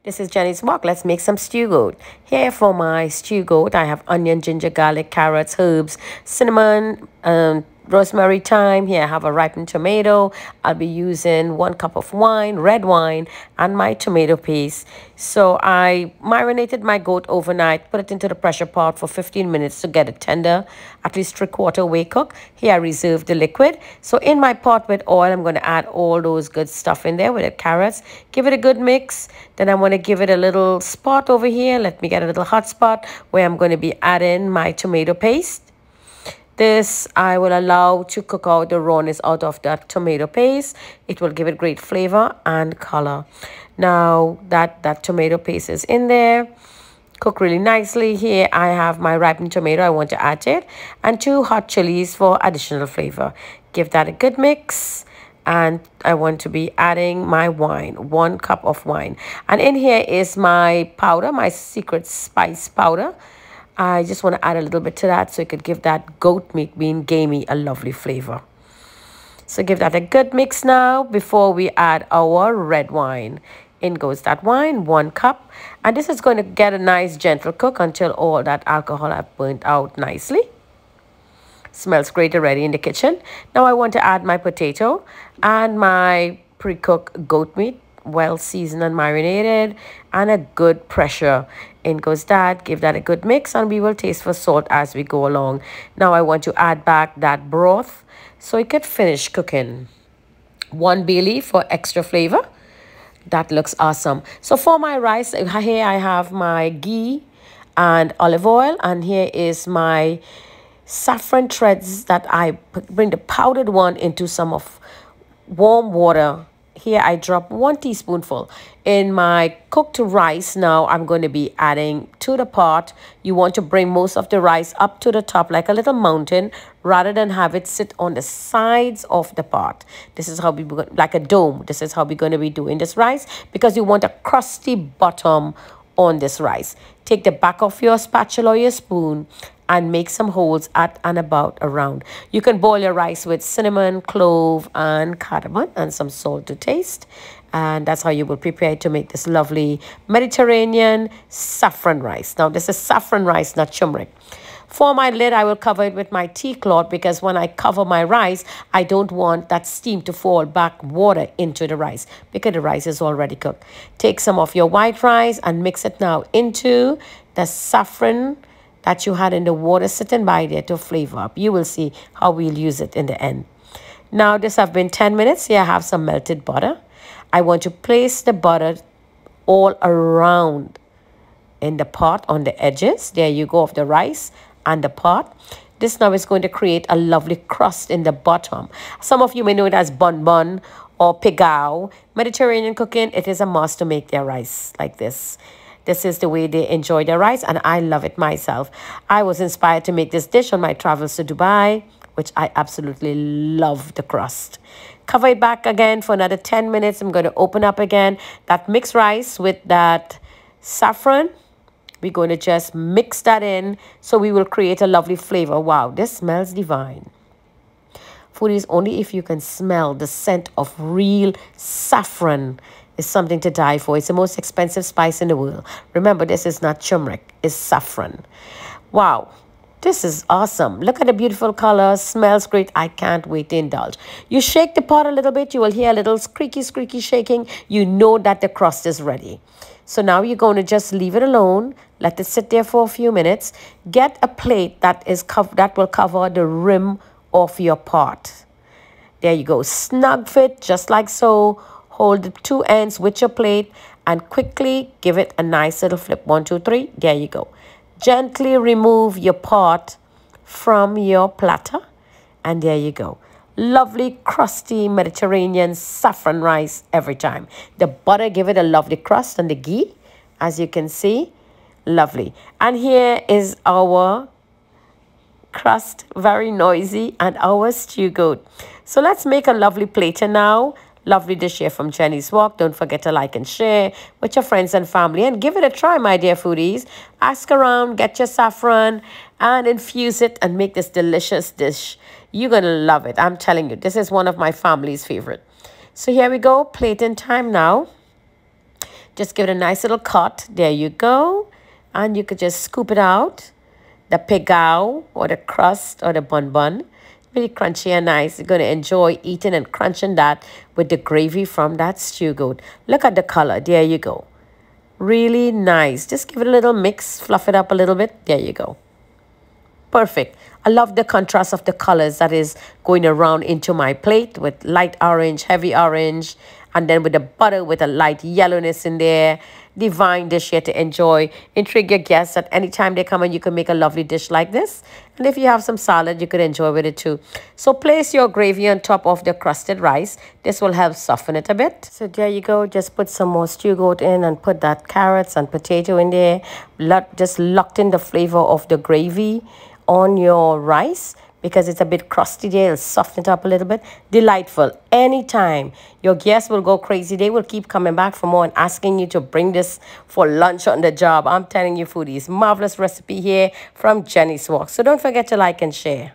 This is Jenny's Walk. Let's make some stew goat. Here for my stew goat, I have onion, ginger, garlic, carrots, herbs, cinnamon, rosemary, thyme. Here I have a ripened tomato. I'll be using 1 cup of wine, red wine, and my tomato paste. So I marinated my goat overnight, put it into the pressure pot for 15 minutes to get it tender, at least 3/4 way cook. Here I reserve the liquid. So in my pot with oil, I'm going to add all those good stuff in there with the carrots. Give it a good mix. Then I'm going to give it a little spot over here. Let me get a little hot spot where I'm going to be adding my tomato paste. This I will allow to cook out the rawness out of that tomato paste. It will give it great flavor and color. Now that tomato paste is in there, cook really nicely. Here I have my ripened tomato I want to add to it, and 2 hot chilies for additional flavor. Give that a good mix. And I want to be adding my wine, 1 cup of wine. And in here is my powder, my secret spice powder. I just want to add a little bit to that so it could give that goat meat being gamey a lovely flavor. So give that a good mix now before we add our red wine. In goes that wine, 1 cup. And this is going to get a nice gentle cook until all that alcohol has burnt out nicely. Smells great already in the kitchen. Now I want to add my potato and my pre-cooked goat meat, well seasoned and marinated, and a good pressure. In goes that. Give that a good mix, and we will taste for salt as we go along. Now I want to add back that broth so it could finish cooking. 1 bay leaf for extra flavor. That looks awesome. So for my rice, here I have my ghee and olive oil, and here is my saffron threads that I bring the powdered one into some of warm water. Here I drop 1 teaspoonful in my cooked rice. Now I'm going to be adding to the pot. You want to bring most of the rice up to the top like a little mountain rather than have it sit on the sides of the pot. This is how we, like a dome. This is how we're going to be doing this rice, because you want a crusty bottom on this rice. Take the back of your spatula or your spoon and make some holes at and about around. You can boil your rice with cinnamon, clove, and cardamom, and some salt to taste. And that's how you will prepare to make this lovely Mediterranean saffron rice. Now, this is saffron rice, not turmeric. For my lid, I will cover it with my tea cloth, because when I cover my rice, I don't want that steam to fall back water into the rice, because the rice is already cooked. Take some of your white rice and mix it now into the saffron that you had in the water sitting by there to flavor up. You will see how we'll use it in the end. Now this have been 10 minutes. Here I have some melted butter. I want to place the butter all around in the pot on the edges. There you go, of the rice and the pot. This now is going to create a lovely crust in the bottom. Some of you may know it as bun bun or pigao. Mediterranean cooking, it is a must to make their rice like this. This is the way they enjoy their rice, and I love it myself. I was inspired to make this dish on my travels to Dubai, which I absolutely love the crust. Cover it back again for another 10 minutes. I'm going to open up again that mixed rice with that saffron. We're going to just mix that in so we will create a lovely flavor. Wow, this smells divine. Foodies, only if you can smell the scent of real saffron is something to die for. It's the most expensive spice in the world. Remember, this is not turmeric, it's saffron. Wow, this is awesome. Look at the beautiful color, smells great. I can't wait to indulge. You shake the pot a little bit, you will hear a little squeaky shaking. You know that the crust is ready. So now you're going to just leave it alone. Let it sit there for a few minutes. Get a plate that will cover the rim of your pot. There you go, snug fit, just like so. Hold the 2 ends with your plate and quickly give it a nice little flip. 1, 2, 3. There you go. Gently remove your pot from your platter. And there you go. Lovely, crusty Mediterranean saffron rice every time. The butter give it a lovely crust, and the ghee, as you can see, lovely. And here is our crust, very noisy, and our stew goat. So let's make a lovely platter now. Lovely dish here from Jenny's Walk. Don't forget to like and share with your friends and family, and give it a try, my dear foodies. Ask around, get your saffron and infuse it and make this delicious dish. You're going to love it. I'm telling you, this is one of my family's favorite. So here we go, plating time now. Just give it a nice little cut. There you go. And you could just scoop it out. The pegao or the crust or the bun. Really crunchy and nice. You're going to enjoy eating and crunching that with the gravy from that stew goat. Look at the color. There you go. Really nice. Just give it a little mix. Fluff it up a little bit. There you go. Perfect. I love the contrast of the colors that is going around into my plate with light orange, heavy orange, and then with the butter with a light yellowness in there. Divine dish here to enjoy. Intrigue your guests at any time they come and you can make a lovely dish like this. And if you have some salad, you could enjoy with it too. So place your gravy on top of the crusted rice. This will help soften it a bit. So there you go. Just put some more stew goat in and put that carrots and potato in there. Just locked in the flavor of the gravy on your rice because it's a bit crusty there. It'll soften it up a little bit. Delightful. Anytime. Your guests will go crazy. They will keep coming back for more and asking you to bring this for lunch on the job. I'm telling you, foodies. Marvelous recipe here from Jenny's Walk. So don't forget to like and share.